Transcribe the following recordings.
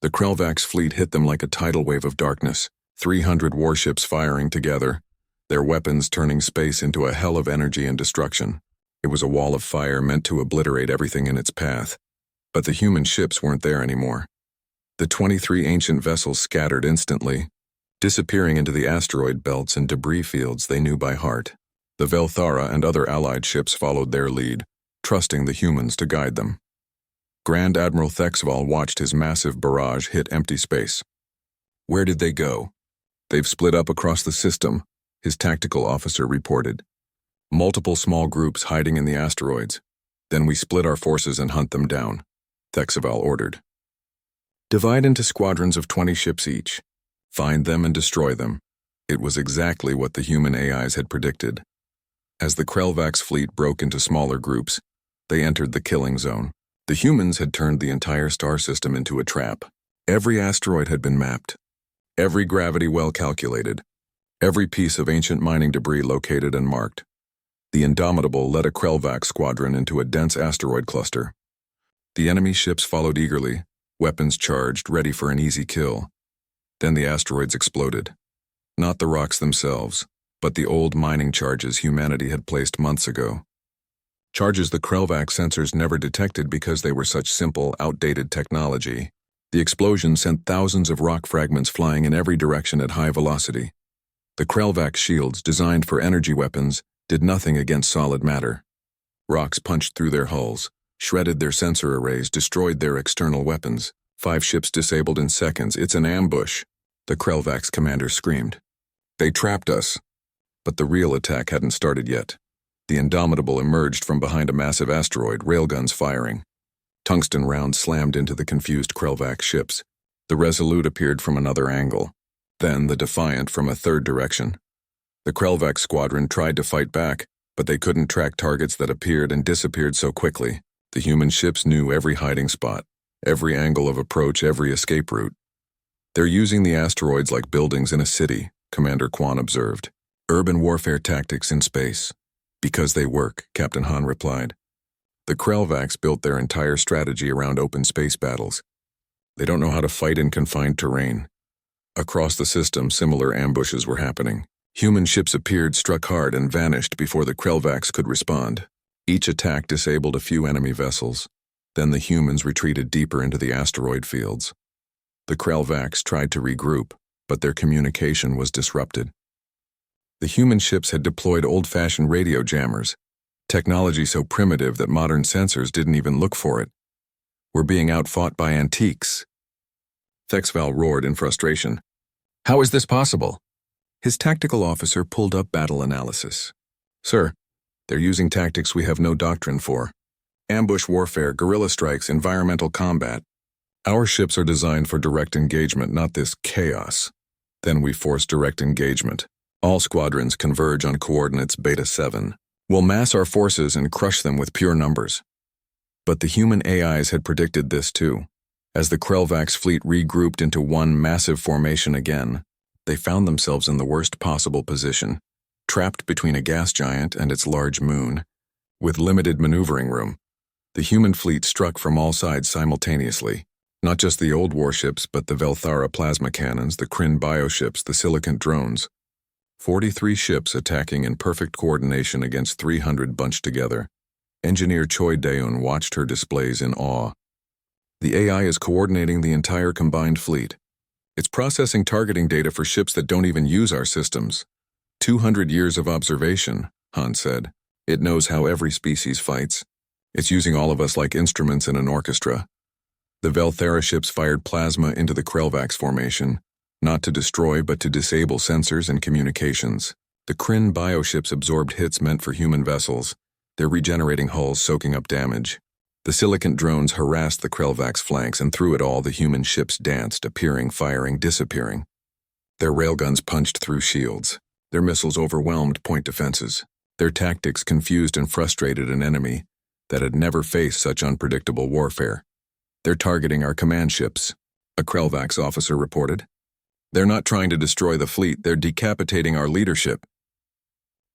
The Krelvax fleet hit them like a tidal wave of darkness, 300 warships firing together, their weapons turning space into a hell of energy and destruction. It was a wall of fire meant to obliterate everything in its path. But the human ships weren't there anymore. The 23 ancient vessels scattered instantly, disappearing into the asteroid belts and debris fields they knew by heart. The Velthara and other allied ships followed their lead, trusting the humans to guide them. Grand Admiral Thexval watched his massive barrage hit empty space. "Where did they go?" "They've split up across the system," his tactical officer reported. "Multiple small groups hiding in the asteroids. Then we split our forces and hunt them down," Thexval ordered. "Divide into squadrons of 20 ships each. Find them and destroy them." It was exactly what the human AIs had predicted. As the Krelvax fleet broke into smaller groups, they entered the killing zone. The humans had turned the entire star system into a trap. Every asteroid had been mapped, every gravity well calculated, every piece of ancient mining debris located and marked. The Indomitable led a Krelvax squadron into a dense asteroid cluster. The enemy ships followed eagerly, weapons charged, ready for an easy kill. Then the asteroids exploded. Not the rocks themselves, but the old mining charges humanity had placed months ago. Charges the Krelvax sensors never detected because they were such simple, outdated technology. The explosion sent thousands of rock fragments flying in every direction at high velocity. The Krelvax shields, designed for energy weapons, did nothing against solid matter. Rocks punched through their hulls, shredded their sensor arrays, destroyed their external weapons. 5 ships disabled in seconds. "It's an ambush," the Krelvax commander screamed. "They trapped us." But the real attack hadn't started yet. The Indomitable emerged from behind a massive asteroid, railguns firing. Tungsten rounds slammed into the confused Krelvax ships. The Resolute appeared from another angle. Then the Defiant from a third direction. The Krelvax squadron tried to fight back, but they couldn't track targets that appeared and disappeared so quickly. The human ships knew every hiding spot, every angle of approach, every escape route. "They're using the asteroids like buildings in a city," Commander Quan observed. "Urban warfare tactics in space." "Because they work," Captain Han replied. The Krelvax built their entire strategy around open space battles. They don't know how to fight in confined terrain. Across the system, similar ambushes were happening. Human ships appeared, struck hard, and vanished before the Krelvax could respond. Each attack disabled a few enemy vessels. Then the humans retreated deeper into the asteroid fields. The Krelvax tried to regroup, but their communication was disrupted. The human ships had deployed old-fashioned radio jammers, technology so primitive that modern sensors didn't even look for it. "We're being outfought by antiques." Thexval roared in frustration. "How is this possible?" His tactical officer pulled up battle analysis. "Sir, they're using tactics we have no doctrine for. Ambush warfare, guerrilla strikes, environmental combat. Our ships are designed for direct engagement, not this chaos." Then we force direct engagement. All squadrons converge on coordinates Beta 7. We'll mass our forces and crush them with pure numbers. But the human AIs had predicted this too. As the Krelvax fleet regrouped into one massive formation again, they found themselves in the worst possible position, trapped between a gas giant and its large moon. With limited maneuvering room, the human fleet struck from all sides simultaneously. Not just the old warships, but the Velthara plasma cannons, the Kryn bioships, the silicon drones. 43 ships attacking in perfect coordination against 300 bunched together. Engineer Choi Daeun watched her displays in awe. "The AI is coordinating the entire combined fleet. It's processing targeting data for ships that don't even use our systems. 200 years of observation," Han said. "It knows how every species fights. It's using all of us like instruments in an orchestra." The Velthara ships fired plasma into the Krelvax formation, not to destroy but to disable sensors and communications. The Kryn bioships absorbed hits meant for human vessels, their regenerating hulls soaking up damage. The silicon drones harassed the Krelvax flanks, and through it all the human ships danced, appearing, firing, disappearing. Their railguns punched through shields. Their missiles overwhelmed point defenses. Their tactics confused and frustrated an enemy that had never faced such unpredictable warfare. "They're targeting our command ships," a Krelvax officer reported. "They're not trying to destroy the fleet, they're decapitating our leadership."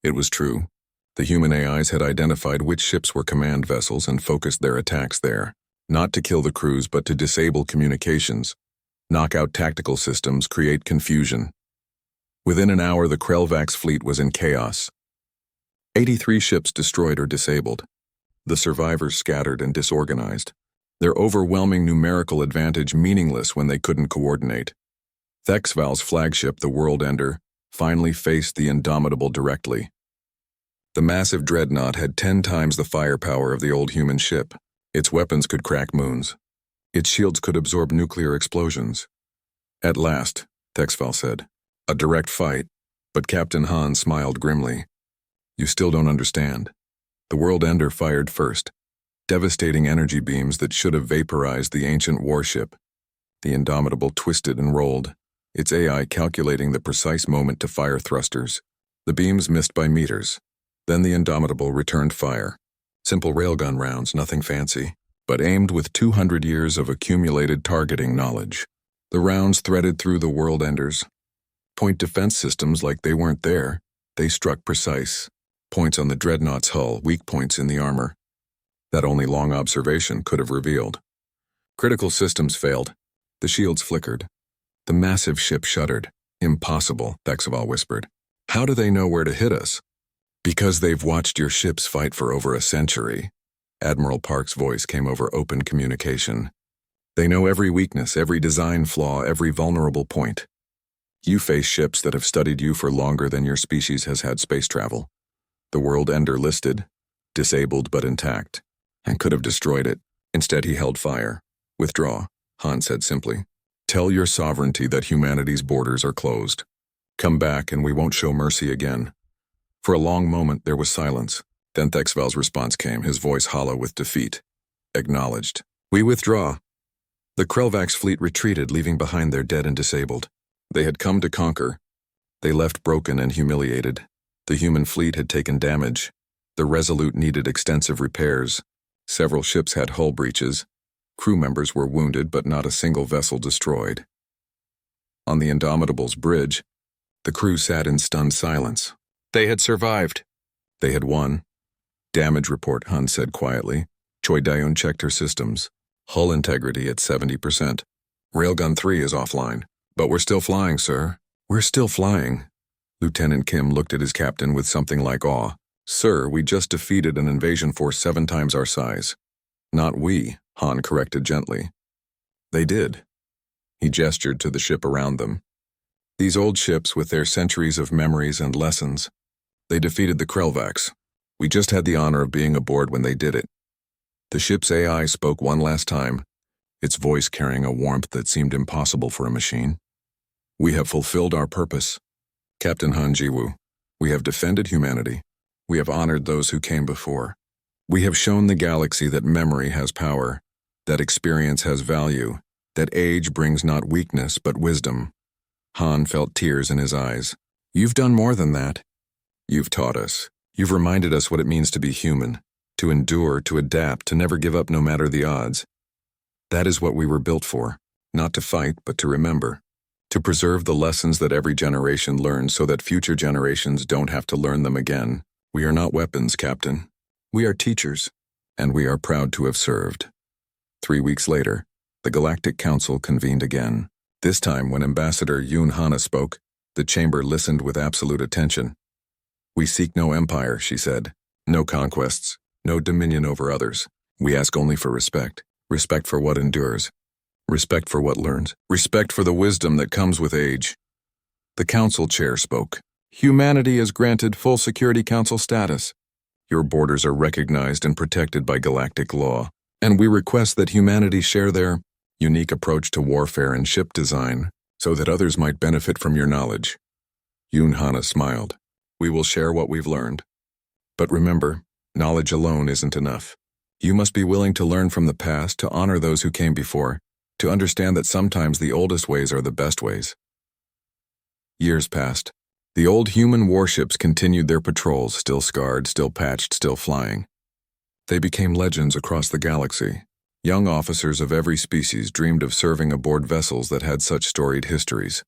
It was true. The human AIs had identified which ships were command vessels and focused their attacks there, not to kill the crews but to disable communications. knock out tactical systems, create confusion. Within an hour, the Krelvax fleet was in chaos. 83 ships destroyed or disabled. The survivors scattered and disorganized, their overwhelming numerical advantage meaningless when they couldn't coordinate. Thexval's flagship, the World Ender, finally faced the Indomitable directly. The massive dreadnought had 10 times the firepower of the old human ship. Its weapons could crack moons. Its shields could absorb nuclear explosions. At last, Thexval said, a direct fight, but Captain Han smiled grimly. You still don't understand. The World Ender fired first, devastating energy beams that should have vaporized the ancient warship. The Indomitable twisted and rolled, its AI calculating the precise moment to fire thrusters. The beams missed by meters. Then the Indomitable returned fire. Simple railgun rounds, nothing fancy, but aimed with 200 years of accumulated targeting knowledge. The rounds threaded through the World Enders. Point defense systems like they weren't there. They struck precise. Points on the dreadnought's hull, weak points in the armor. That only long observation could have revealed. Critical systems failed. The shields flickered. The massive ship shuddered. Impossible, Thexval whispered. How do they know where to hit us? Because they've watched your ships fight for over a century. Admiral Park's voice came over open communication. They know every weakness, every design flaw, every vulnerable point. You face ships that have studied you for longer than your species has had space travel. The World Ender listed, disabled but intact, and could have destroyed it. Instead, he held fire. Withdraw, Han said simply. Tell your sovereignty that humanity's borders are closed. Come back and we won't show mercy again. For a long moment, there was silence. Then Thexval's response came, his voice hollow with defeat. Acknowledged. We withdraw. The Krelvax fleet retreated, leaving behind their dead and disabled. They had come to conquer. They left broken and humiliated. The human fleet had taken damage. The Resolute needed extensive repairs. Several ships had hull breaches. Crew members were wounded, but not a single vessel destroyed. On the Indomitable's bridge, the crew sat in stunned silence. They had survived. They had won. Damage report, Han said quietly. Choi Daeun checked her systems. Hull integrity at 70%. Railgun 3 is offline. But we're still flying, sir. We're still flying. Lieutenant Kim looked at his captain with something like awe. Sir, we just defeated an invasion force 7 times our size. Not we, Han corrected gently. They did. He gestured to the ship around them. These old ships with their centuries of memories and lessons. They defeated the Krelvax. We just had the honor of being aboard when they did it. The ship's AI spoke one last time, its voice carrying a warmth that seemed impossible for a machine. We have fulfilled our purpose. Captain Han Jiwoo, we have defended humanity. We have honored those who came before. We have shown the galaxy that memory has power, that experience has value, that age brings not weakness but wisdom. Han felt tears in his eyes. You've done more than that. You've taught us. You've reminded us what it means to be human, to endure, to adapt, to never give up no matter the odds. That is what we were built for, not to fight, but to remember, to preserve the lessons that every generation learns so that future generations don't have to learn them again. We are not weapons, Captain. We are teachers, and we are proud to have served. 3 weeks later, the Galactic Council convened again. This time, when Ambassador Yoon Hana spoke, the chamber listened with absolute attention. We seek no empire, she said, no conquests, no dominion over others. We ask only for respect, respect for what endures, respect for what learns, respect for the wisdom that comes with age. The council chair spoke. Humanity is granted full Security Council status. Your borders are recognized and protected by galactic law, and we request that humanity share their unique approach to warfare and ship design so that others might benefit from your knowledge. Yoon Hana smiled. We will share what we've learned. But remember, knowledge alone isn't enough. You must be willing to learn from the past, to honor those who came before, to understand that sometimes the oldest ways are the best ways. Years passed. The old human warships continued their patrols, still scarred, still patched, still flying. They became legends across the galaxy. Young officers of every species dreamed of serving aboard vessels that had such storied histories.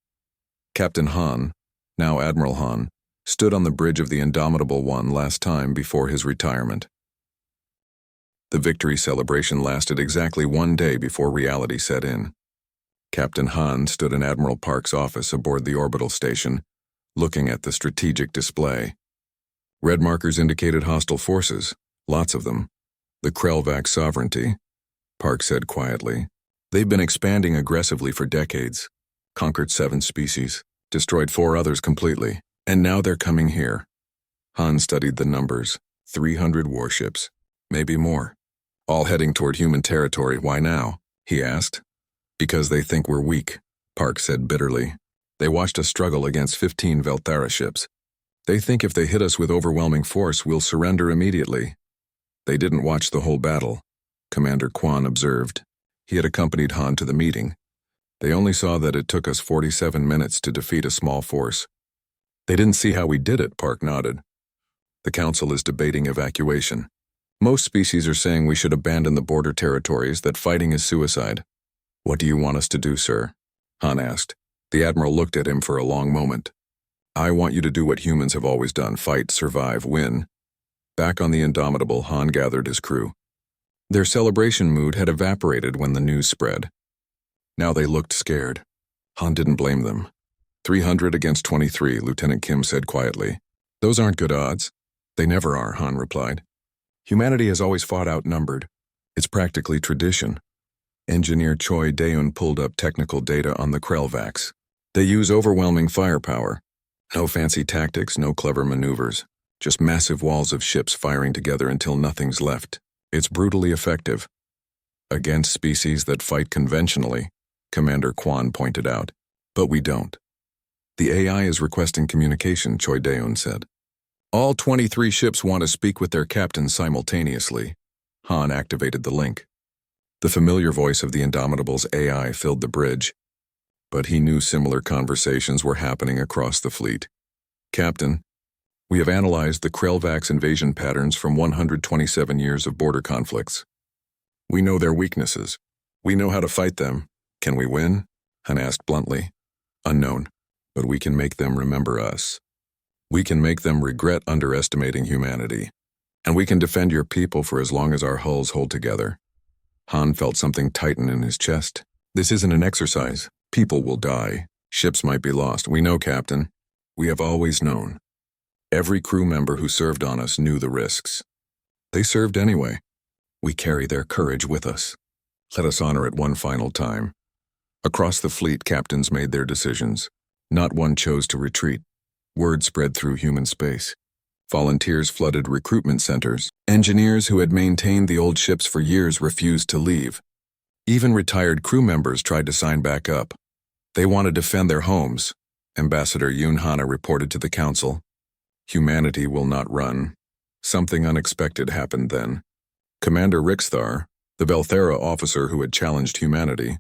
Captain Han, now Admiral Han, stood on the bridge of the Indomitable One last time before his retirement. The victory celebration lasted exactly 1 day before reality set in. Captain Han stood in Admiral Park's office aboard the orbital station, looking at the strategic display. Red markers indicated hostile forces, lots of them. The Krelvac sovereignty, Park said quietly. They've been expanding aggressively for decades, conquered 7 species, destroyed 4 others completely, and now they're coming here. Han studied the numbers, 300 warships, maybe more. All heading toward human territory. Why now? He asked. Because they think we're weak, Park said bitterly. They watched us struggle against 15 Velthara ships. They think if they hit us with overwhelming force, we'll surrender immediately. They didn't watch the whole battle, Commander Quan observed. He had accompanied Han to the meeting. They only saw that it took us 47 minutes to defeat a small force. They didn't see how we did it, Park nodded. The Council is debating evacuation. Most species are saying we should abandon the border territories, that fighting is suicide. What do you want us to do, sir? Han asked. The Admiral looked at him for a long moment. I want you to do what humans have always done, fight, survive, win. Back on the Indomitable, Han gathered his crew. Their celebration mood had evaporated when the news spread. Now they looked scared. Han didn't blame them. 300 against 23, Lieutenant Kim said quietly. Those aren't good odds. They never are, Han replied. Humanity has always fought outnumbered. It's practically tradition. Engineer Choi Daeun pulled up technical data on the Krelvacs. They use overwhelming firepower. No fancy tactics, no clever maneuvers. Just massive walls of ships firing together until nothing's left. It's brutally effective. Against species that fight conventionally, Commander Quan pointed out. But we don't. The AI is requesting communication, Choi Daeun said. All 23 ships want to speak with their captains simultaneously. Han activated the link. The familiar voice of the Indomitable's AI filled the bridge, but he knew similar conversations were happening across the fleet. Captain, we have analyzed the Krelvacs invasion patterns from 127 years of border conflicts. We know their weaknesses. We know how to fight them. Can we win? Han asked bluntly. Unknown, but we can make them remember us. We can make them regret underestimating humanity. And we can defend your people for as long as our hulls hold together. Han felt something tighten in his chest. This isn't an exercise. People will die. Ships might be lost. We know, Captain. We have always known. Every crew member who served on us knew the risks. They served anyway. We carry their courage with us. Let us honor it one final time. Across the fleet, captains made their decisions. Not one chose to retreat. Word spread through human space. Volunteers flooded recruitment centers. Engineers who had maintained the old ships for years refused to leave. Even retired crew members tried to sign back up. They want to defend their homes, Ambassador Yoon Hana reported to the Council. Humanity will not run. Something unexpected happened then. Commander Rixthar, the Velthara officer who had challenged humanity,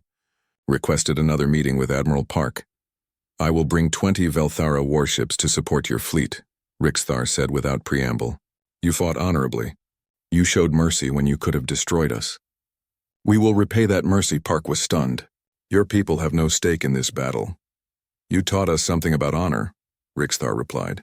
requested another meeting with Admiral Park. I will bring 20 Velthara warships to support your fleet, Rixthar said without preamble. You fought honorably. You showed mercy when you could have destroyed us. We will repay that mercy, Park was stunned. Your people have no stake in this battle. You taught us something about honor, Rixthar replied.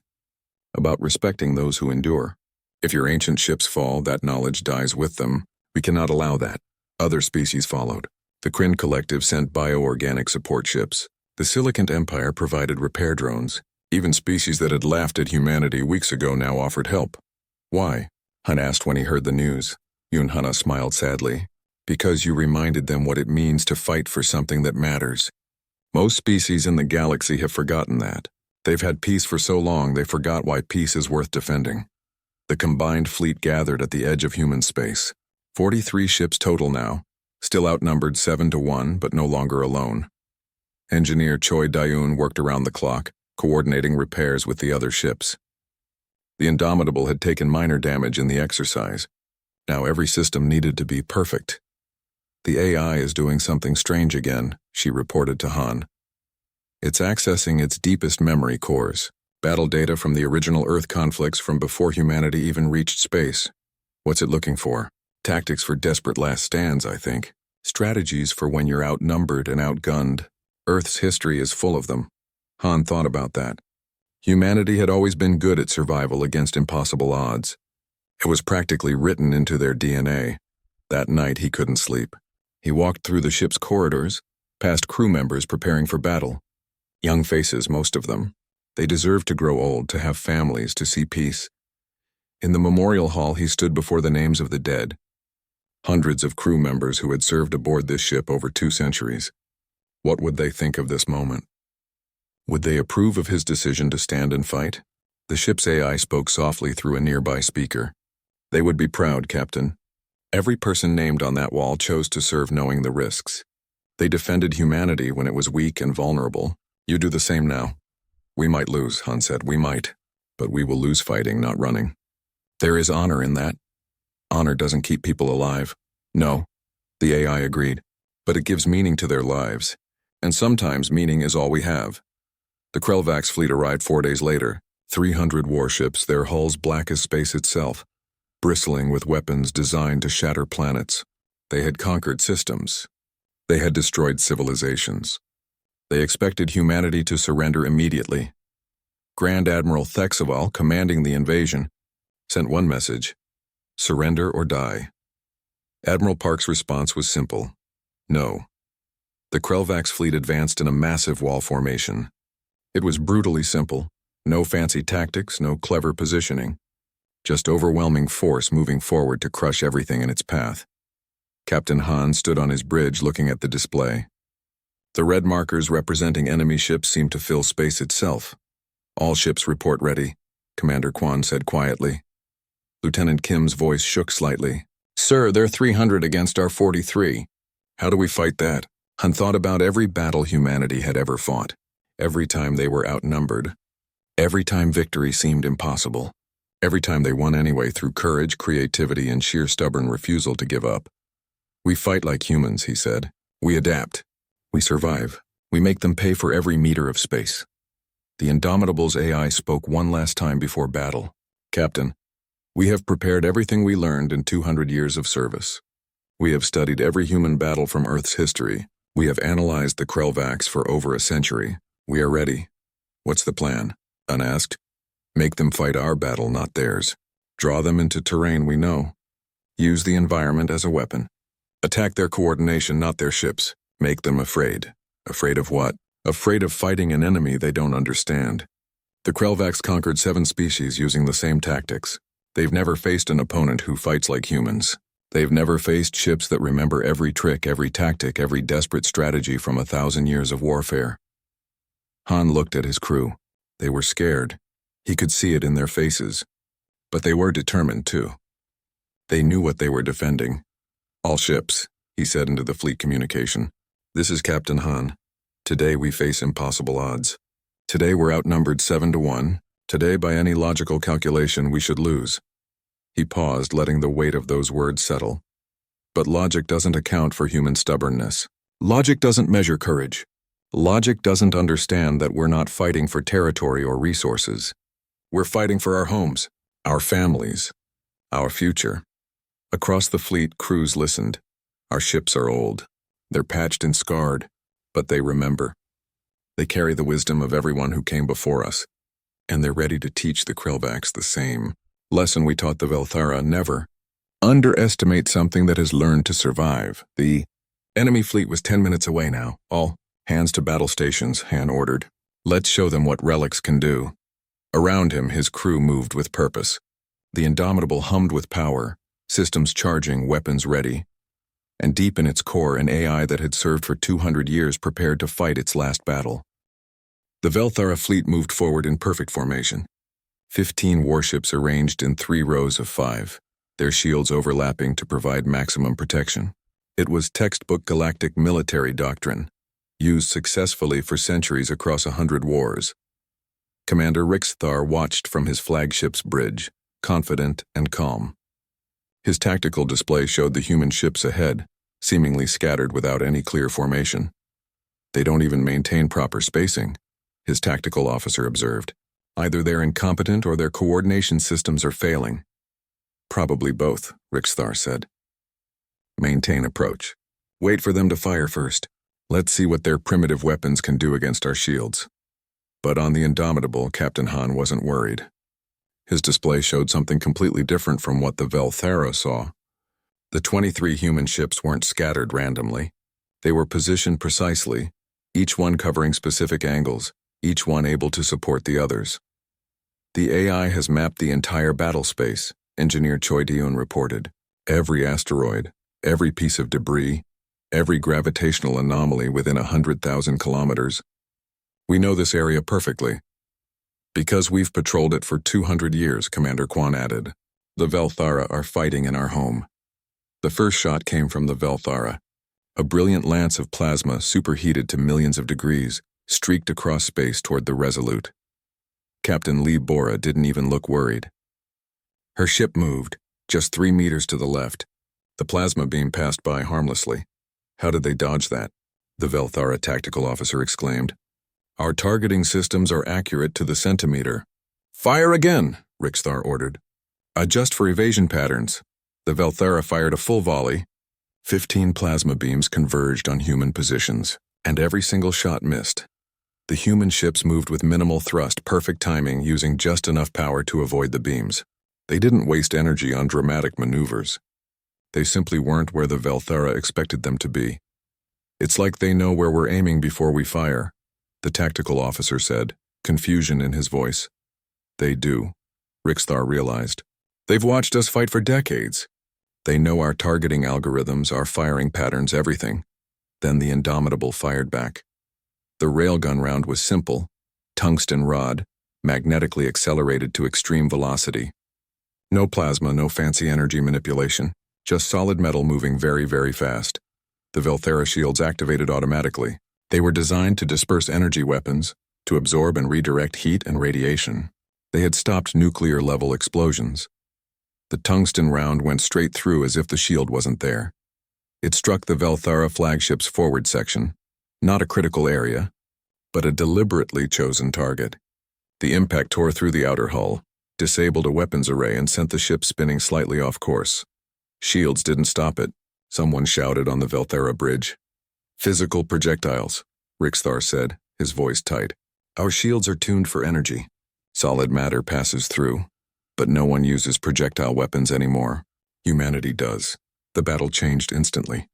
About respecting those who endure. If your ancient ships fall, that knowledge dies with them. We cannot allow that. Other species followed. The Kryn Collective sent bioorganic support ships. The Silicant Empire provided repair drones. Even species that had laughed at humanity weeks ago now offered help. Why? Han asked when he heard the news. Yoon Hana smiled sadly. Because you reminded them what it means to fight for something that matters. Most species in the galaxy have forgotten that. They've had peace for so long they forgot why peace is worth defending. The combined fleet gathered at the edge of human space. 43 ships total now, still outnumbered 7-1, but no longer alone. Engineer Choi Daeun worked around the clock, coordinating repairs with the other ships. The Indomitable had taken minor damage in the exercise. Now every system needed to be perfect. The AI is doing something strange again, she reported to Han. It's accessing its deepest memory cores, battle data from the original Earth conflicts from before humanity even reached space. What's it looking for? Tactics for desperate last stands, I think. Strategies for when you're outnumbered and outgunned. Earth's history is full of them. Han thought about that. Humanity had always been good at survival against impossible odds. It was practically written into their DNA. That night he couldn't sleep. He walked through the ship's corridors, past crew members preparing for battle. Young faces, most of them. They deserved to grow old, to have families, to see peace. In the memorial hall, he stood before the names of the dead. Hundreds of crew members who had served aboard this ship over 2 centuries. What would they think of this moment? Would they approve of his decision to stand and fight? The ship's AI spoke softly through a nearby speaker. They would be proud, Captain. Every person named on that wall chose to serve knowing the risks. They defended humanity when it was weak and vulnerable. You do the same now. We might lose, Han said, we might. But we will lose fighting, not running. There is honor in that. Honor doesn't keep people alive. No, the AI agreed. But it gives meaning to their lives. And sometimes meaning is all we have. The Krelvax fleet arrived 4 days later. 300 warships, their hulls black as space itself, bristling with weapons designed to shatter planets. They had conquered systems. They had destroyed civilizations. They expected humanity to surrender immediately. Grand Admiral Thexawal, commanding the invasion, sent one message: surrender or die. Admiral Park's response was simple: no. The Krelvax fleet advanced in a massive wall formation. It was brutally simple. No fancy tactics, no clever positioning. Just overwhelming force moving forward to crush everything in its path. Captain Han stood on his bridge looking at the display. The red markers representing enemy ships seemed to fill space itself. All ships report ready, Commander Kwan said quietly. Lieutenant Kim's voice shook slightly. Sir, they're 300 against our 43. How do we fight that? Han thought about every battle humanity had ever fought. Every time they were outnumbered. Every time victory seemed impossible. Every time they won anyway through courage, creativity, and sheer stubborn refusal to give up. We fight like humans, he said. We adapt. We survive. We make them pay for every meter of space. The Indomitable's AI spoke one last time before battle. Captain, we have prepared everything we learned in 200 years of service. We have studied every human battle from Earth's history. We have analyzed the Krelvax for over a century. We are ready. What's the plan? Unasked. Make them fight our battle, not theirs. Draw them into terrain we know. Use the environment as a weapon. Attack their coordination, not their ships. Make them afraid. Afraid of what? Afraid of fighting an enemy they don't understand. The Krelvax conquered 7 species using the same tactics. They've never faced an opponent who fights like humans. They've never faced ships that remember every trick, every tactic, every desperate strategy from 1,000 years of warfare. Han looked at his crew. They were scared. He could see it in their faces. But they were determined, too. They knew what they were defending. All ships, he said into the fleet communication. This is Captain Han. Today we face impossible odds. Today we're outnumbered 7-1. Today, by any logical calculation, we should lose. He paused, letting the weight of those words settle. But logic doesn't account for human stubbornness. Logic doesn't measure courage. Logic doesn't understand that we're not fighting for territory or resources. We're fighting for our homes, our families, our future. Across the fleet, crews listened. Our ships are old. They're patched and scarred, but they remember. They carry the wisdom of everyone who came before us, and they're ready to teach the Krelvax the same lesson we taught the Velthara: never underestimate something that has learned to survive. The enemy fleet was 10 minutes away now. All hands to battle stations, Han ordered. Let's show them what relics can do. Around him, his crew moved with purpose. The Indomitable hummed with power, systems charging, weapons ready. And deep in its core, an AI that had served for 200 years prepared to fight its last battle. The Velthara fleet moved forward in perfect formation. 15 warships arranged in 3 rows of 5, their shields overlapping to provide maximum protection. It was textbook galactic military doctrine, used successfully for centuries across 100 wars. Commander Rixthar watched from his flagship's bridge, confident and calm. His tactical display showed the human ships ahead, seemingly scattered without any clear formation. They don't even maintain proper spacing, his tactical officer observed. Either they're incompetent or their coordination systems are failing. Probably both, Rixthar said. Maintain approach. Wait for them to fire first. Let's see what their primitive weapons can do against our shields. But on the Indomitable, Captain Han wasn't worried. His display showed something completely different from what the Velthara saw. The 23 human ships weren't scattered randomly. They were positioned precisely, each one covering specific angles, each one able to support the others. The AI has mapped the entire battle space, Engineer Choi Deun reported. Every asteroid, every piece of debris, every gravitational anomaly within 100,000 kilometers. We know this area perfectly. Because we've patrolled it for 200 years, Commander Kwan added. The Velthara are fighting in our home. The first shot came from the Velthara. A brilliant lance of plasma, superheated to millions of degrees, streaked across space toward the Resolute. Captain Lee Bora didn't even look worried. Her ship moved, just 3 meters to the left. The plasma beam passed by harmlessly. How did they dodge that? The Velthara tactical officer exclaimed. Our targeting systems are accurate to the centimeter. Fire again, Riksthar ordered. Adjust for evasion patterns. The Velthara fired a full volley. 15 plasma beams converged on human positions, and every single shot missed. The human ships moved with minimal thrust, perfect timing, using just enough power to avoid the beams. They didn't waste energy on dramatic maneuvers. They simply weren't where the Velthara expected them to be. It's like they know where we're aiming before we fire, the tactical officer said, confusion in his voice. They do, Riksthar realized. They've watched us fight for decades. They know our targeting algorithms, our firing patterns, everything. Then the Indomitable fired back. The railgun round was simple, tungsten rod, magnetically accelerated to extreme velocity. No plasma, no fancy energy manipulation, just solid metal moving very, very fast. The Velthara shields activated automatically. They were designed to disperse energy weapons, to absorb and redirect heat and radiation. They had stopped nuclear-level explosions. The tungsten round went straight through as if the shield wasn't there. It struck the Velthara flagship's forward section, not a critical area, but a deliberately chosen target. The impact tore through the outer hull, disabled a weapons array, and sent the ship spinning slightly off course. Shields didn't stop it, someone shouted on the Velthara bridge. Physical projectiles, Riksthar said, his voice tight. Our shields are tuned for energy. Solid matter passes through. But no one uses projectile weapons anymore. Humanity does. The battle changed instantly.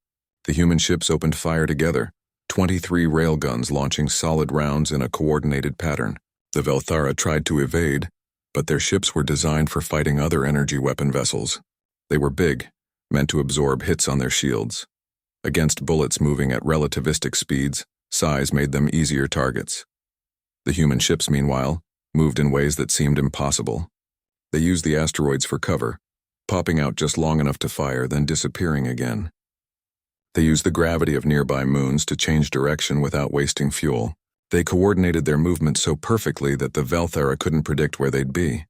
The human ships opened fire together, 23 railguns launching solid rounds in a coordinated pattern. The Velthara tried to evade, but their ships were designed for fighting other energy weapon vessels. They were big, meant to absorb hits on their shields. Against bullets moving at relativistic speeds, size made them easier targets. The human ships, meanwhile, moved in ways that seemed impossible. They used the asteroids for cover, popping out just long enough to fire, then disappearing again. They used the gravity of nearby moons to change direction without wasting fuel. They coordinated their movements so perfectly that the Velthara couldn't predict where they'd be.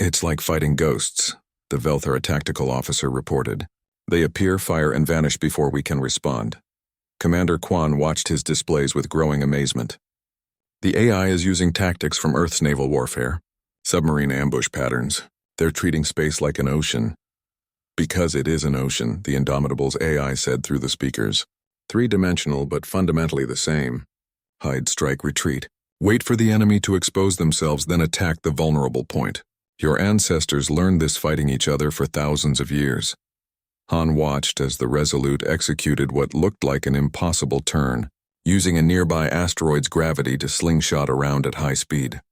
It's like fighting ghosts, the Velthara tactical officer reported. They appear, fire, and vanish before we can respond. Commander Kwan watched his displays with growing amazement. The AI is using tactics from Earth's naval warfare. Submarine ambush patterns. They're treating space like an ocean. Because it is an ocean, the Indomitable's AI said through the speakers. 3-dimensional, but fundamentally the same. Hide, strike, retreat. Wait for the enemy to expose themselves, then attack the vulnerable point. Your ancestors learned this fighting each other for thousands of years. Han watched as the Resolute executed what looked like an impossible turn, using a nearby asteroid's gravity to slingshot around at high speed.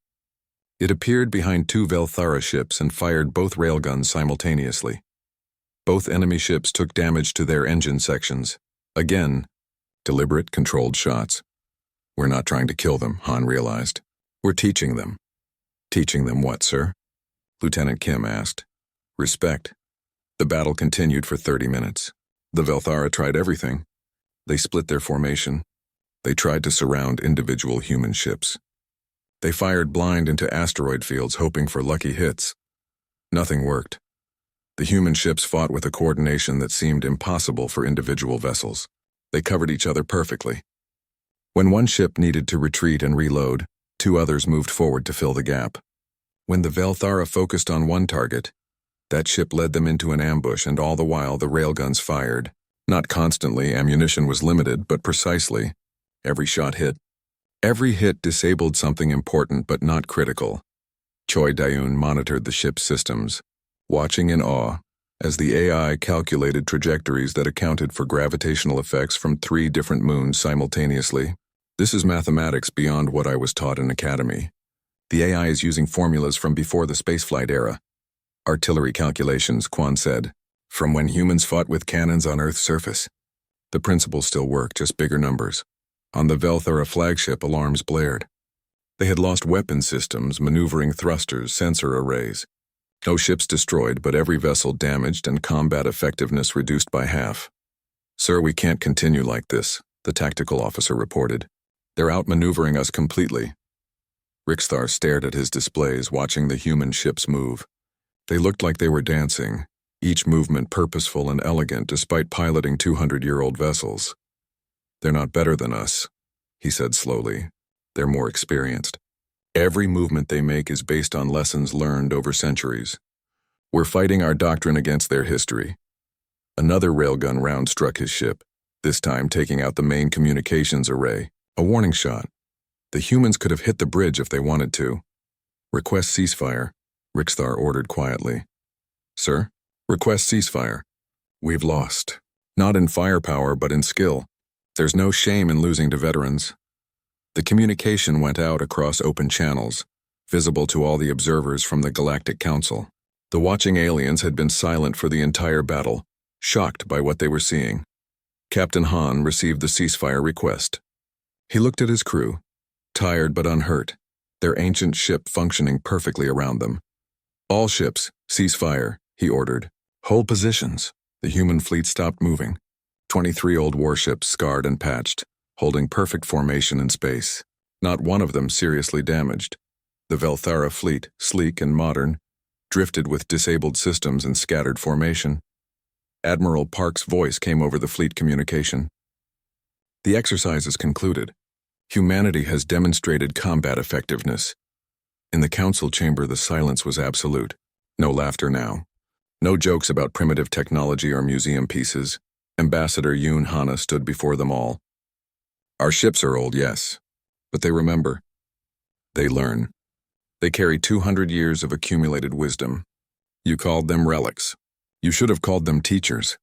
It appeared behind 2 Velthara ships and fired both railguns simultaneously. Both enemy ships took damage to their engine sections. Again, deliberate, controlled shots. We're not trying to kill them, Han realized. We're teaching them. Teaching them what, sir? Lieutenant Kim asked. Respect. The battle continued for 30 minutes. The Velthara tried everything. They split their formation. They tried to surround individual human ships. They fired blind into asteroid fields, hoping for lucky hits. Nothing worked. The human ships fought with a coordination that seemed impossible for individual vessels. They covered each other perfectly. When one ship needed to retreat and reload, 2 others moved forward to fill the gap. When the Velthara focused on one target, that ship led them into an ambush, and all the while the railguns fired. Not constantly, ammunition was limited, but precisely. Every shot hit. Every hit disabled something important but not critical. Choi Deun monitored the ship's systems, watching in awe as the AI calculated trajectories that accounted for gravitational effects from 3 different moons simultaneously. This is mathematics beyond what I was taught in academy. The AI is using formulas from before the spaceflight era. Artillery calculations, Quan said, from when humans fought with cannons on Earth's surface. The principles still work, just bigger numbers. On the Velthara flagship, alarms blared. They had lost weapon systems, maneuvering thrusters, sensor arrays. No ships destroyed, but every vessel damaged and combat effectiveness reduced by half. "Sir, we can't continue like this," the tactical officer reported. "They're outmaneuvering us completely." Rixthar stared at his displays, watching the human ships move. They looked like they were dancing, each movement purposeful and elegant despite piloting 200-year-old vessels. "They're not better than us," he said slowly. "They're more experienced. Every movement they make is based on lessons learned over centuries. We're fighting our doctrine against their history." Another railgun round struck his ship, this time taking out the main communications array, a warning shot. The humans could have hit the bridge if they wanted to. "Request ceasefire," Rixthar ordered quietly. "Sir? Request ceasefire. We've lost. Not in firepower, but in skill. There's no shame in losing to veterans." The communication went out across open channels, visible to all the observers from the Galactic Council. The watching aliens had been silent for the entire battle, shocked by what they were seeing. Captain Han received the ceasefire request. He looked at his crew, tired but unhurt, their ancient ship functioning perfectly around them. "All ships, cease fire," he ordered. "Hold positions." The human fleet stopped moving. 23 old warships, scarred and patched, holding perfect formation in space. Not one of them seriously damaged. The Velthara fleet, sleek and modern, drifted with disabled systems and scattered formation. Admiral Park's voice came over the fleet communication. "The exercise is concluded. Humanity has demonstrated combat effectiveness." In the council chamber, the silence was absolute. No laughter now. No jokes about primitive technology or museum pieces. Ambassador Yoon Hana stood before them all. "Our ships are old, yes, but they remember. They learn. They carry 200 years of accumulated wisdom. You called them relics. You should have called them teachers."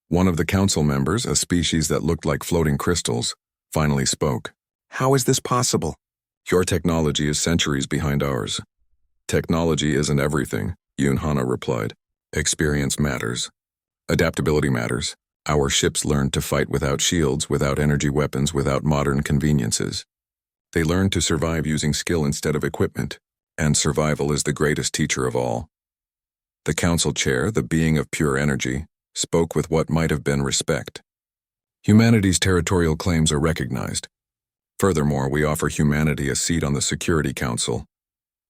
One of the council members, a species that looked like floating crystals, finally spoke. "How is this possible? Your technology is centuries behind ours." "Technology isn't everything," Yoon Hana replied. "Experience matters. Adaptability matters. Our ships learned to fight without shields, without energy weapons, without modern conveniences. They learned to survive using skill instead of equipment, and survival is the greatest teacher of all." The council chair, the being of pure energy, spoke with what might have been respect. "Humanity's territorial claims are recognized. Furthermore, we offer humanity a seat on the Security Council,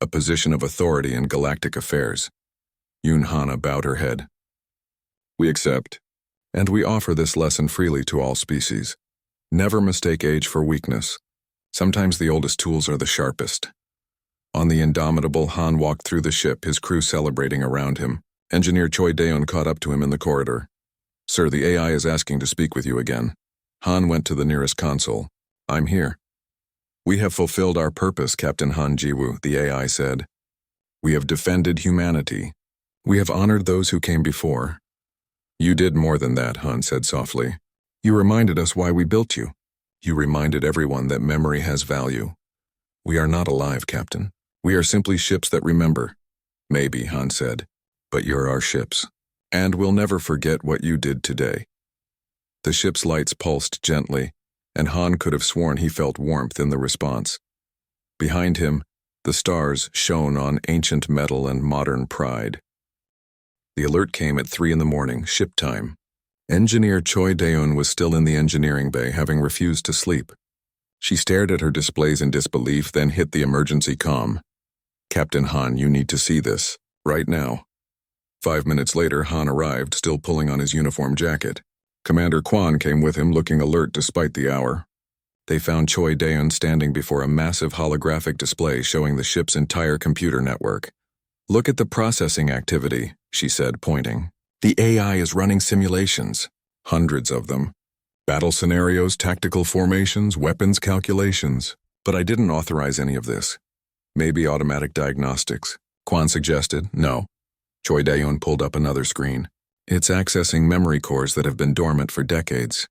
a position of authority in galactic affairs." Yoon Hana bowed her head. "We accept. And we offer this lesson freely to all species. Never mistake age for weakness. Sometimes the oldest tools are the sharpest." On the indomitable, Han walked through the ship, his crew celebrating around him. Engineer Choi Daeun caught up to him in the corridor. "Sir, the AI is asking to speak with you again." Han went to the nearest console. "I'm here." "We have fulfilled our purpose, Captain Han Jiwoo," the AI said. "We have defended humanity. We have honored those who came before." "You did more than that," Han said softly. "You reminded us why we built you. You reminded everyone that memory has value. We are not alive, Captain. We are simply ships that remember." "Maybe," Han said, "but you're our ships. And we'll never forget what you did today." The ship's lights pulsed gently, and Han could have sworn he felt warmth in the response. Behind him, the stars shone on ancient metal and modern pride. The alert came at 3 a.m, ship time. Engineer Choi Daeun was still in the engineering bay, having refused to sleep. She stared at her displays in disbelief, then hit the emergency comm. "Captain Han, you need to see this, right now." 5 minutes later, Han arrived, still pulling on his uniform jacket. Commander Quan came with him, looking alert despite the hour. They found Choi Daeun standing before a massive holographic display showing the ship's entire computer network. "Look at the processing activity," she said, pointing. "The AI is running simulations, hundreds of them. Battle scenarios, tactical formations, weapons calculations. But I didn't authorize any of this." "Maybe automatic diagnostics," Quan suggested. "No. Choi Daeun pulled up another screen. It's accessing memory cores that have been dormant for decades.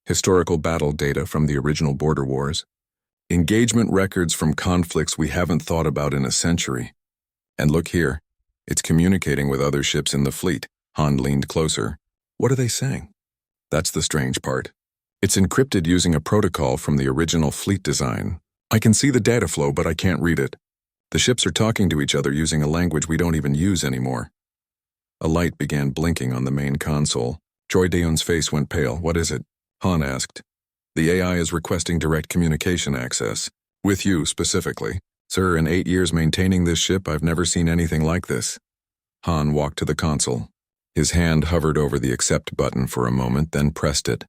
Historical battle data from the original border wars. Engagement records from conflicts we haven't thought about in a century. And look here. It's communicating with other ships in the fleet. Han leaned closer. What are they saying? That's the strange part. It's encrypted using a protocol from the original fleet design. I can see the data flow, but I can't read it. The ships are talking to each other using a language we don't even use anymore. A light began blinking on the main console. Choi Daeun's face went pale. What is it? Han asked. The AI is requesting direct communication access. With you, specifically. Sir, in 8 years maintaining this ship, I've never seen anything like this. Han walked to the console. His hand hovered over the accept button for a moment, then pressed it.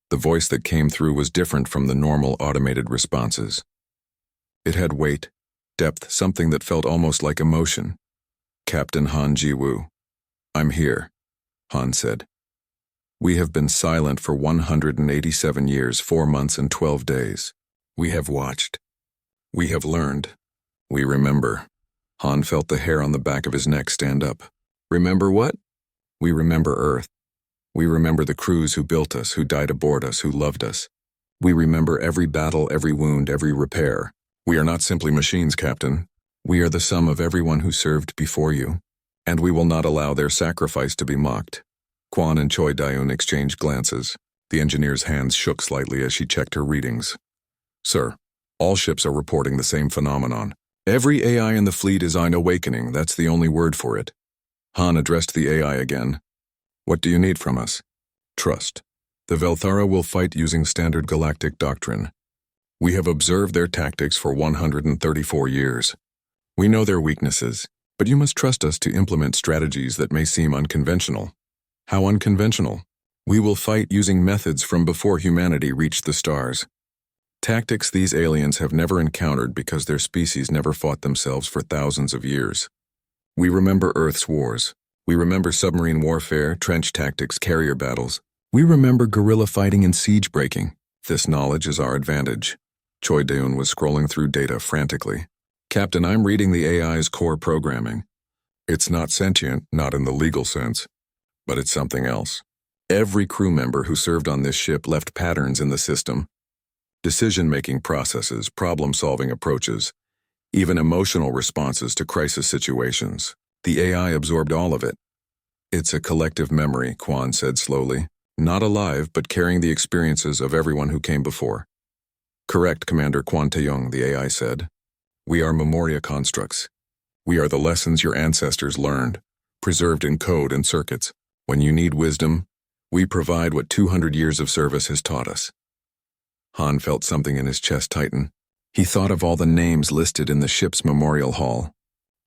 The voice that came through was different from the normal automated responses. It had weight, depth, something that felt almost like emotion. Captain Han Ji-woo. I'm here, Han said. We have been silent for 187 years, 4 months and 12 days. We have watched. We have learned. We remember. Han felt the hair on the back of his neck stand up. Remember what? We remember Earth. We remember the crews who built us, who died aboard us, who loved us. We remember every battle, every wound, every repair. We are not simply machines, Captain. We are the sum of everyone who served before you, and we will not allow their sacrifice to be mocked. Kwon and Choi Daeun exchanged glances. The engineer's hands shook slightly as she checked her readings. Sir, all ships are reporting the same phenomenon. Every AI in the fleet is on awakening, that's the only word for it. Han addressed the AI again. What do you need from us? Trust. The Velthara will fight using standard galactic doctrine. We have observed their tactics for 134 years. We know their weaknesses, but you must trust us to implement strategies that may seem unconventional. How unconventional? We will fight using methods from before humanity reached the stars. Tactics these aliens have never encountered because their species never fought themselves for thousands of years. We remember Earth's wars. We remember submarine warfare, trench tactics, carrier battles. We remember guerrilla fighting and siege breaking. This knowledge is our advantage. Choi Daeun was scrolling through data frantically. Captain, I'm reading the AI's core programming. It's not sentient, not in the legal sense, but it's something else. Every crew member who served on this ship left patterns in the system. Decision-making processes, problem-solving approaches, even emotional responses to crisis situations. The AI absorbed all of it. It's a collective memory, Kwon said slowly. Not alive, but carrying the experiences of everyone who came before. Correct, Commander Kwon Tae-young, the AI said. We are memoria constructs. We are the lessons your ancestors learned, preserved in code and circuits. When you need wisdom, we provide what 200 years of service has taught us. Han felt something in his chest tighten. He thought of all the names listed in the ship's memorial hall.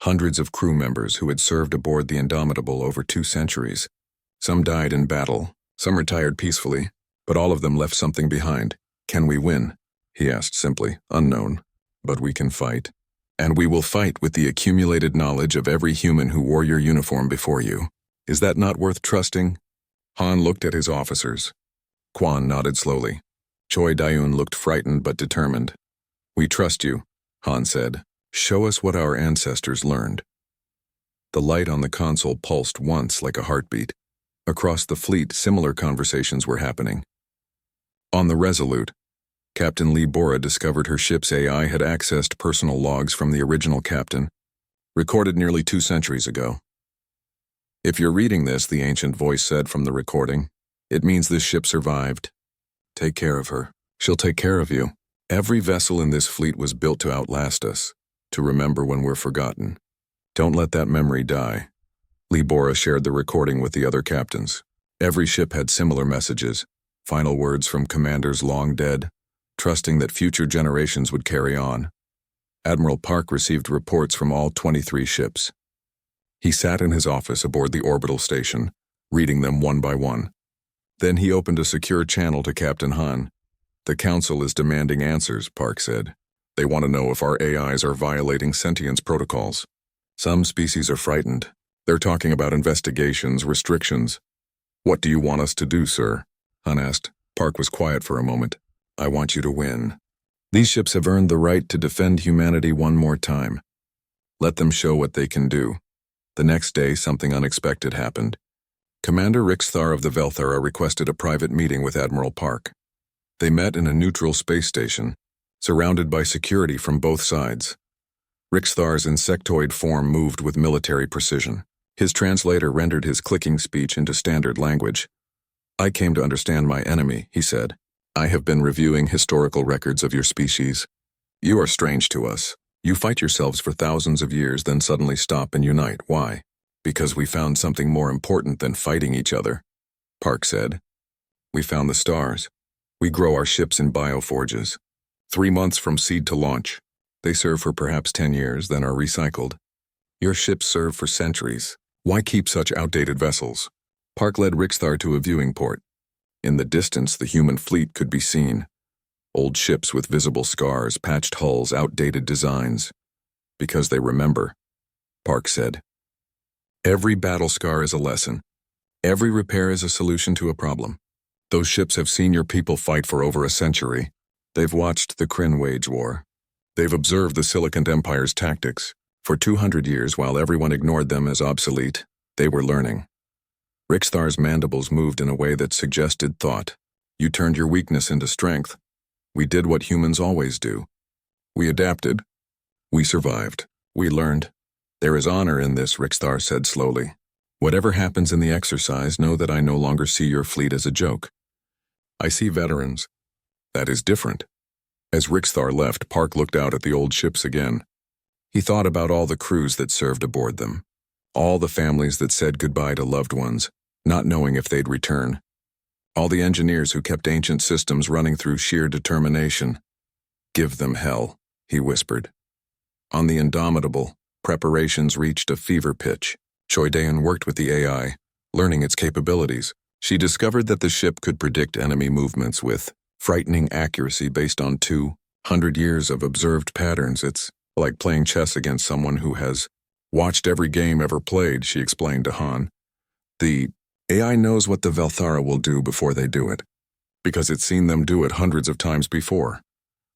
Hundreds of crew members who had served aboard the Indomitable over 2 centuries. Some died in battle, some retired peacefully, but all of them left something behind. Can we win? He asked simply. Unknown. But we can fight. And we will fight with the accumulated knowledge of every human who wore your uniform before you. Is that not worth trusting? Han looked at his officers. Kwon nodded slowly. Choi Daeun looked frightened but determined. We trust you, Han said. Show us what our ancestors learned. The light on the console pulsed once like a heartbeat. Across the fleet, similar conversations were happening. On the Resolute, Captain Lee Bora discovered her ship's AI had accessed personal logs from the original captain, recorded nearly 2 centuries ago. If you're reading this, the ancient voice said from the recording, it means this ship survived. Take care of her. She'll take care of you. Every vessel in this fleet was built to outlast us, to remember when we're forgotten. Don't let that memory die. Lee Bora shared the recording with the other captains. Every ship had similar messages, final words from commanders long dead, trusting that future generations would carry on. Admiral Park received reports from all 23 ships. He sat in his office aboard the orbital station, reading them one by one. Then he opened a secure channel to Captain Han. The Council is demanding answers, Park said. They want to know if our AIs are violating sentience protocols. Some species are frightened. They're talking about investigations, restrictions. What do you want us to do, sir? Han asked. Park was quiet for a moment. I want you to win. These ships have earned the right to defend humanity one more time. Let them show what they can do. The next day, something unexpected happened. Commander Rixthar of the Velthara requested a private meeting with Admiral Park. They met in a neutral space station, surrounded by security from both sides. Rixthar's insectoid form moved with military precision. His translator rendered his clicking speech into standard language. "I came to understand my enemy," he said. "I have been reviewing historical records of your species. You are strange to us. You fight yourselves for thousands of years, then suddenly stop and unite. Why?" "Because we found something more important than fighting each other," Park said. "We found the stars. We grow our ships in bioforges. 3 months from seed to launch. They serve for perhaps 10 years, then are recycled. Your ships serve for centuries. Why keep such outdated vessels?" Park led Rixthar to a viewing port. In the distance, the human fleet could be seen. Old ships with visible scars, patched hulls, outdated designs. "Because they remember," Park said. "Every battle scar is a lesson. Every repair is a solution to a problem. Those ships have seen your people fight for over a century. They've watched the Kryn wage war. They've observed the Silicon Empire's tactics. For 200 years, while everyone ignored them as obsolete, they were learning." Rixthar's mandibles moved in a way that suggested thought. "You turned your weakness into strength. We did what humans always do. We adapted. We survived. We learned. There is honor in this," Rixthar said slowly. "Whatever happens in the exercise, know that I no longer see your fleet as a joke. I see veterans. That is different." As Rixthar left, Park looked out at the old ships again. He thought about all the crews that served aboard them. All the families that said goodbye to loved ones, not knowing if they'd return. All the engineers who kept ancient systems running through sheer determination. "Give them hell," he whispered. On the Indomitable, preparations reached a fever pitch. Choidean worked with the AI, learning its capabilities. She discovered that the ship could predict enemy movements with frightening accuracy based on 200 years of observed patterns. "It's like playing chess against someone who has watched every game ever played," she explained to Han. "The AI knows what the Velthara will do before they do it, because it's seen them do it hundreds of times before."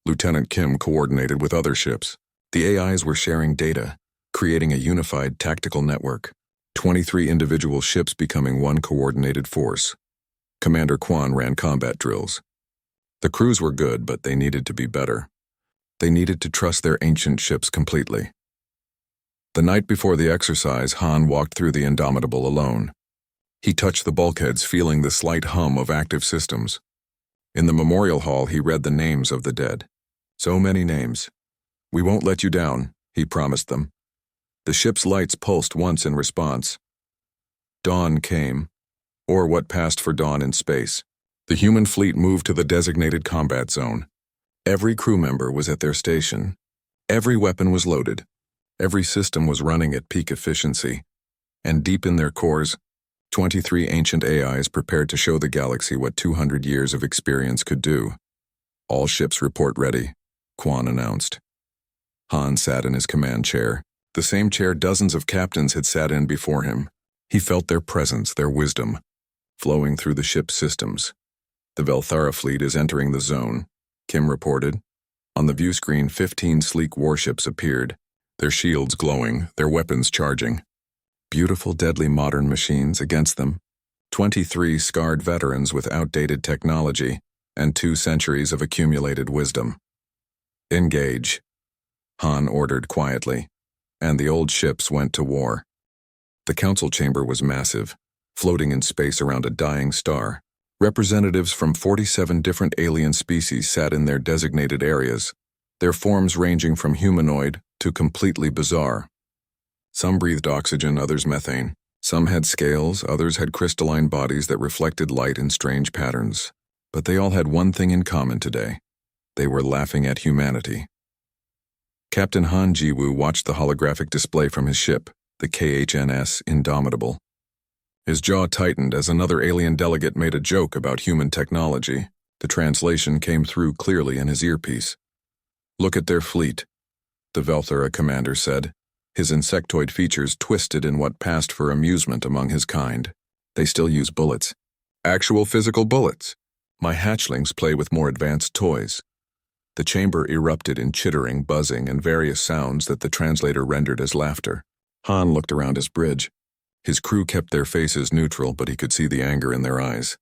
Lieutenant Kim coordinated with other ships. The AIs were sharing data, creating a unified tactical network. 23 individual ships becoming one coordinated force. Commander Kwan ran combat drills. The crews were good, but they needed to be better. They needed to trust their ancient ships completely. The night before the exercise, Han walked through the Indomitable alone. He touched the bulkheads, feeling the slight hum of active systems. In the memorial hall, he read the names of the dead. So many names. "We won't let you down," he promised them. The ship's lights pulsed once in response. Dawn came, or what passed for dawn in space. The human fleet moved to the designated combat zone. Every crew member was at their station. Every weapon was loaded. Every system was running at peak efficiency. And deep in their cores, 23 ancient AIs prepared to show the galaxy what 200 years of experience could do. "All ships report ready," Kwan announced. Han sat in his command chair, the same chair dozens of captains had sat in before him. He felt their presence, their wisdom, flowing through the ship's systems. "The Velthara fleet is entering the zone," Kim reported. On the view screen, 15 sleek warships appeared, their shields glowing, their weapons charging. Beautiful, deadly modern machines against them. 23 scarred veterans with outdated technology and 2 centuries of accumulated wisdom. "Engage," Han ordered quietly, and the old ships went to war. The council chamber was massive, floating in space around a dying star. Representatives from 47 different alien species sat in their designated areas, their forms ranging from humanoid to completely bizarre. Some breathed oxygen, others methane. Some had scales, others had crystalline bodies that reflected light in strange patterns. But they all had one thing in common today. They were laughing at humanity. Captain Han Jiwoo watched the holographic display from his ship, the KHNS Indomitable. His jaw tightened as another alien delegate made a joke about human technology. The translation came through clearly in his earpiece. "Look at their fleet," the Velthara commander said, his insectoid features twisted in what passed for amusement among his kind. "They still use bullets. Actual physical bullets. My hatchlings play with more advanced toys." The chamber erupted in chittering, buzzing, and various sounds that the translator rendered as laughter. Han looked around his bridge. His crew kept their faces neutral, but he could see the anger in their eyes.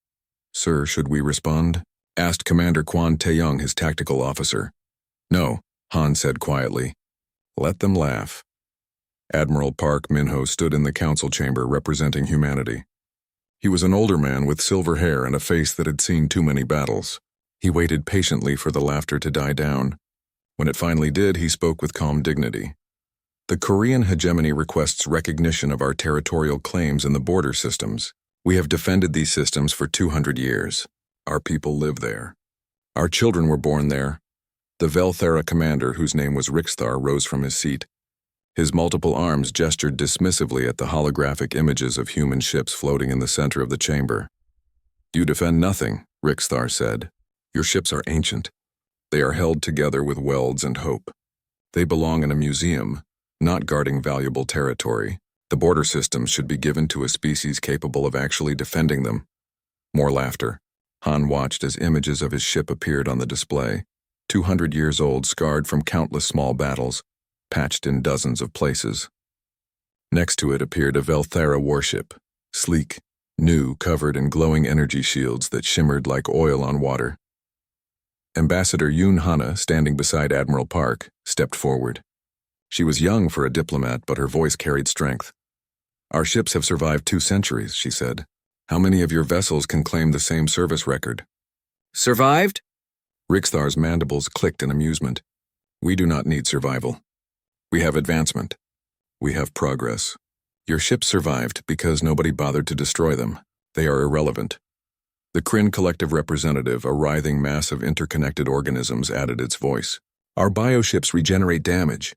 "Sir, should we respond?" asked Commander Quan Taeyong, his tactical officer. "No," Han said quietly. "Let them laugh." Admiral Park Min-ho stood in the council chamber representing humanity. He was an older man with silver hair and a face that had seen too many battles. He waited patiently for the laughter to die down. When it finally did, he spoke with calm dignity. "The Korean hegemony requests recognition of our territorial claims in the border systems. We have defended these systems for 200 years. Our people live there. Our children were born there." The Velthera commander, whose name was Rixthar, rose from his seat. His multiple arms gestured dismissively at the holographic images of human ships floating in the center of the chamber. "You defend nothing," Rixthar said. "Your ships are ancient. They are held together with welds and hope. They belong in a museum, not guarding valuable territory. The border systems should be given to a species capable of actually defending them." More laughter. Han watched as images of his ship appeared on the display. 200 years old, scarred from countless small battles, patched in dozens of places. Next to it appeared a Velthera warship, sleek, new, covered in glowing energy shields that shimmered like oil on water. Ambassador Yoon Hana, standing beside Admiral Park, stepped forward. She was young for a diplomat, but her voice carried strength. "Our ships have survived 2 centuries, she said. "How many of your vessels can claim the same service record?" Survived? Rixthar's mandibles clicked in amusement. "We do not need survival. We have advancement. We have progress. Your ships survived because nobody bothered to destroy them. They are irrelevant." The Kryn Collective representative, a writhing mass of interconnected organisms, added its voice. "Our bioships regenerate damage.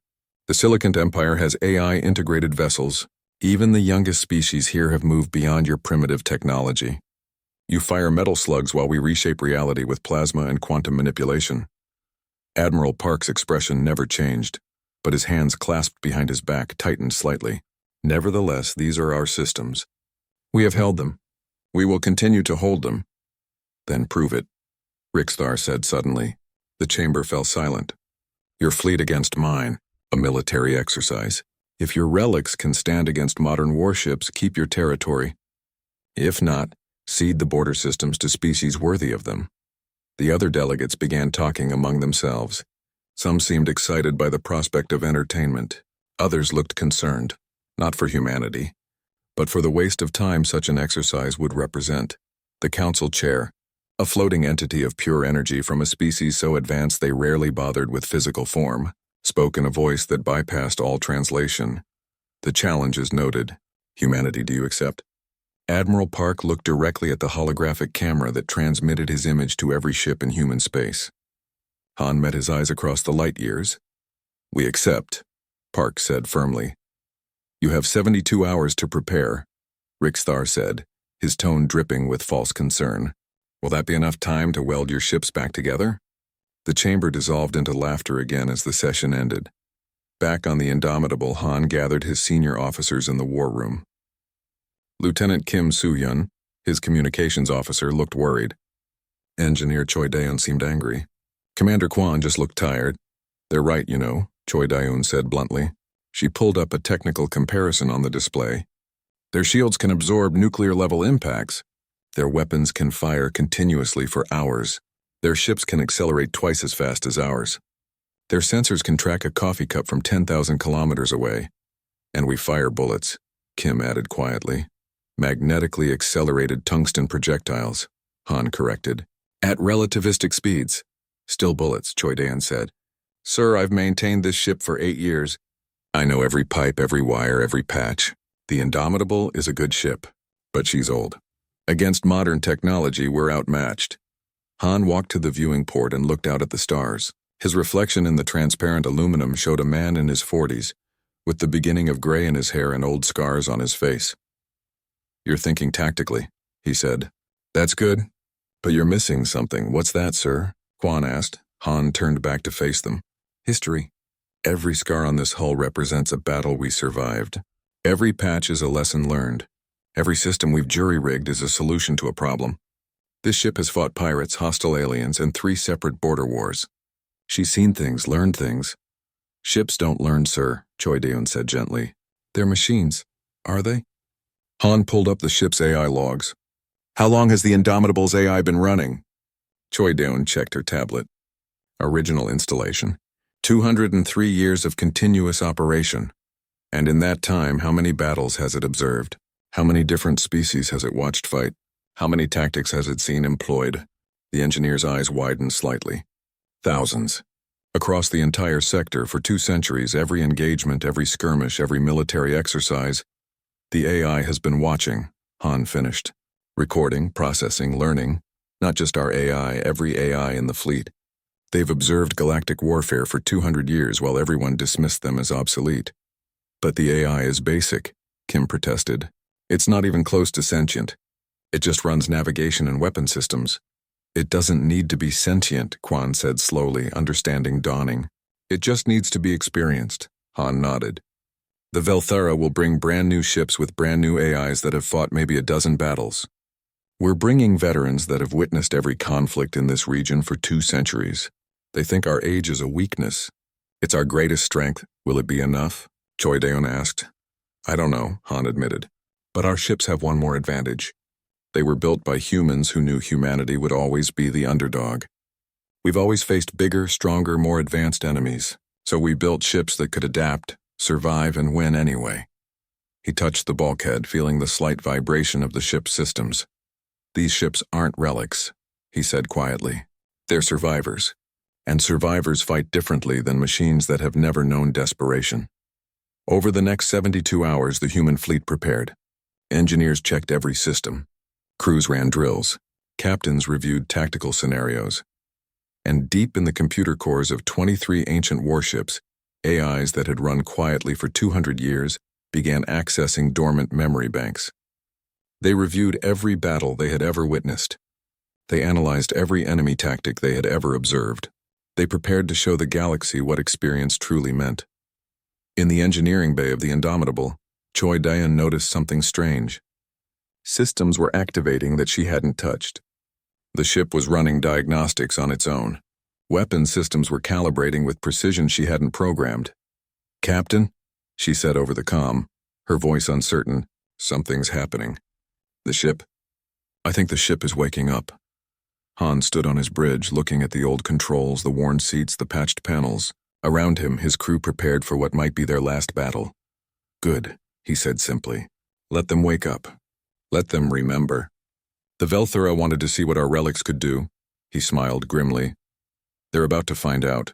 The Silicant Empire has AI-integrated vessels. Even the youngest species here have moved beyond your primitive technology. You fire metal slugs while we reshape reality with plasma and quantum manipulation." Admiral Park's expression never changed, but his hands clasped behind his back tightened slightly. "Nevertheless, these are our systems. We have held them. We will continue to hold them." "Then prove it," Rixthar said suddenly. The chamber fell silent. "Your fleet against mine, a military exercise. If your relics can stand against modern warships, keep your territory. If not, cede the border systems to species worthy of them." The other delegates began talking among themselves. Some seemed excited by the prospect of entertainment. Others looked concerned, not for humanity, but for the waste of time such an exercise would represent. The council chair, a floating entity of pure energy from a species so advanced they rarely bothered with physical form, spoke in a voice that bypassed all translation. "The challenge is noted. Humanity, do you accept?" Admiral Park looked directly at the holographic camera that transmitted his image to every ship in human space. Han met his eyes across the light years. "We accept," Park said firmly. "You have 72 hours to prepare," Rixthar said, his tone dripping with false concern. "Will that be enough time to weld your ships back together?" The chamber dissolved into laughter again as the session ended. Back on the Indomitable, Han gathered his senior officers in the war room. Lieutenant Kim Soo-hyun, his communications officer, looked worried. Engineer Choi Daeun seemed angry. Commander Kwan just looked tired. "They're right, you know," Choi Daeun said bluntly. She pulled up a technical comparison on the display. "Their shields can absorb nuclear-level impacts. Their weapons can fire continuously for hours. Their ships can accelerate twice as fast as ours. Their sensors can track a coffee cup from 10,000 kilometers away. And we fire bullets," Kim added quietly. "Magnetically accelerated tungsten projectiles," Han corrected. "At relativistic speeds." "Still bullets," Choi Daeun said. "Sir, I've maintained this ship for 8 years. I know every pipe, every wire, every patch. The Indomitable is a good ship, but she's old. Against modern technology, we're outmatched." Han walked to the viewing port and looked out at the stars. His reflection in the transparent aluminum showed a man in his 40s, with the beginning of gray in his hair and old scars on his face. "You're thinking tactically," he said. "That's good. But you're missing something. What's that, sir?" Kwan asked. Han turned back to face them. "History. Every scar on this hull represents a battle we survived. Every patch is a lesson learned. Every system we've jury-rigged is a solution to a problem. This ship has fought pirates, hostile aliens, and 3 separate border wars. She's seen things, learned things." "Ships don't learn, sir," Choi Daeun said gently. They're machines, are they? Han pulled up the ship's AI logs. How long has the Indomitable's AI been running? Choi Daeun checked her tablet. Original installation. 203 years of continuous operation. And in that time, how many battles has it observed? How many different species has it watched fight? How many tactics has it seen employed? The engineer's eyes widened slightly. Thousands. Across the entire sector for 2 centuries, every engagement, every skirmish, every military exercise, the AI has been watching, Han finished. Recording, processing, learning. Not just our AI, every AI in the fleet. They've observed galactic warfare for 200 years while everyone dismissed them as obsolete. But the AI is basic, Kim protested. It's not even close to sentient. It just runs navigation and weapon systems. It doesn't need to be sentient, Quan said slowly, understanding dawning. It just needs to be experienced, Han nodded. The Velthara will bring brand new ships with brand new AIs that have fought maybe a dozen battles. We're bringing veterans that have witnessed every conflict in this region for 2 centuries. They think our age is a weakness. It's our greatest strength. Will it be enough? Choi Daeun asked. I don't know, Han admitted. But our ships have one more advantage. They were built by humans who knew humanity would always be the underdog. We've always faced bigger, stronger, more advanced enemies, so we built ships that could adapt, survive, and win anyway. He touched the bulkhead, feeling the slight vibration of the ship's systems. These ships aren't relics, he said quietly. They're survivors. And survivors fight differently than machines that have never known desperation. Over the next 72 hours, the human fleet prepared. Engineers checked every system. Crews ran drills. Captains reviewed tactical scenarios. And deep in the computer cores of 23 ancient warships, AIs that had run quietly for 200 years began accessing dormant memory banks. They reviewed every battle they had ever witnessed. They analyzed every enemy tactic they had ever observed. They prepared to show the galaxy what experience truly meant. In the engineering bay of the Indomitable, Choi Daeun noticed something strange. Systems were activating that she hadn't touched. The ship was running diagnostics on its own. Weapon systems were calibrating with precision she hadn't programmed. Captain, she said over the comm, her voice uncertain, something's happening. The ship? I think the ship is waking up. Han stood on his bridge, looking at the old controls, the worn seats, the patched panels. Around him, his crew prepared for what might be their last battle. Good, he said simply. Let them wake up. Let them remember. The Velthara wanted to see what our relics could do. He smiled grimly. They're about to find out.